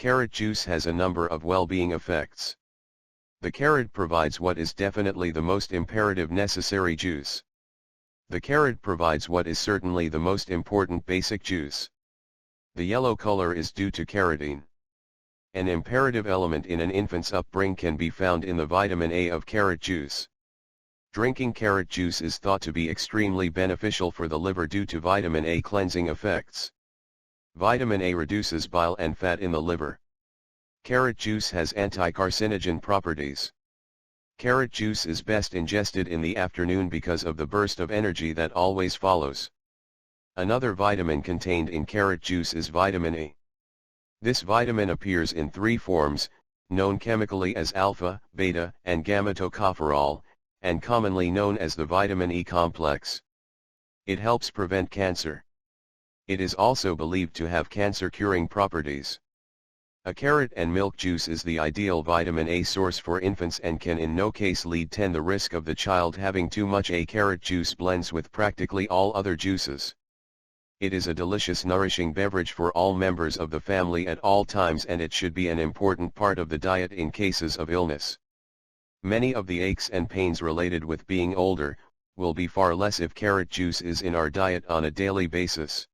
Carrot juice has a number of well-being effects. The carrot provides what is definitely the most imperative necessary juice. The carrot provides what is certainly the most important basic juice. The yellow color is due to carotene. An imperative element in an infant's upbringing can be found in the vitamin A of carrot juice. Drinking carrot juice is thought to be extremely beneficial for the liver due to vitamin A cleansing effects. Vitamin A reduces bile and fat in the liver. Carrot juice has anti-carcinogen properties. Carrot juice is best ingested in the afternoon because of the burst of energy that always follows. Another vitamin contained in carrot juice is vitamin E. This vitamin appears in three forms, known chemically as alpha, beta, and gamma tocopherol, and commonly known as the vitamin E complex. It helps prevent cancer. It is also believed to have cancer-curing properties. A carrot and milk juice is the ideal vitamin A source for infants and can in no case lead to the risk of the child having too much. A carrot juice blends with practically all other juices. It is a delicious nourishing beverage for all members of the family at all times, and it should be an important part of the diet in cases of illness. Many of the aches and pains related with being older will be far less if carrot juice is in our diet on a daily basis.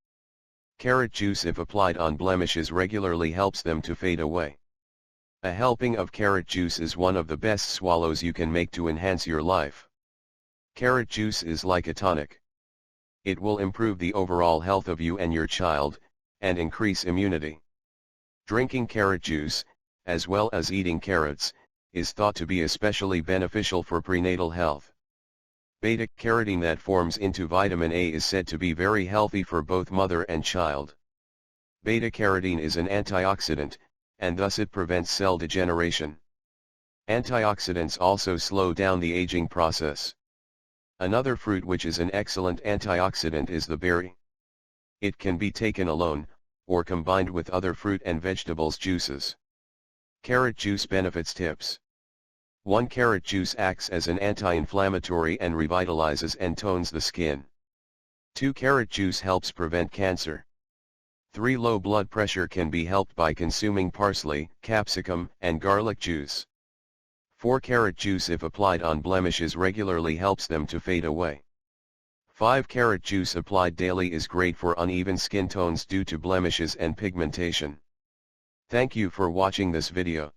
Carrot juice, if applied on blemishes regularly, helps them to fade away. A helping of carrot juice is one of the best swallows you can make to enhance your life. Carrot juice is like a tonic. It will improve the overall health of you and your child, and increase immunity. Drinking carrot juice, as well as eating carrots, is thought to be especially beneficial for prenatal health. Beta-carotene that forms into vitamin A is said to be very healthy for both mother and child. Beta-carotene is an antioxidant, and thus it prevents cell degeneration. Antioxidants also slow down the aging process. Another fruit which is an excellent antioxidant is the berry. It can be taken alone, or combined with other fruit and vegetables juices. Carrot juice benefits tips. 1. Carrot juice acts as an anti-inflammatory and revitalizes and tones the skin. 2. Carrot juice helps prevent cancer. 3. Low blood pressure can be helped by consuming parsley, capsicum, and garlic juice. 4. Carrot juice, if applied on blemishes regularly, helps them to fade away. 5. Carrot juice applied daily is great for uneven skin tones due to blemishes and pigmentation. Thank you for watching this video.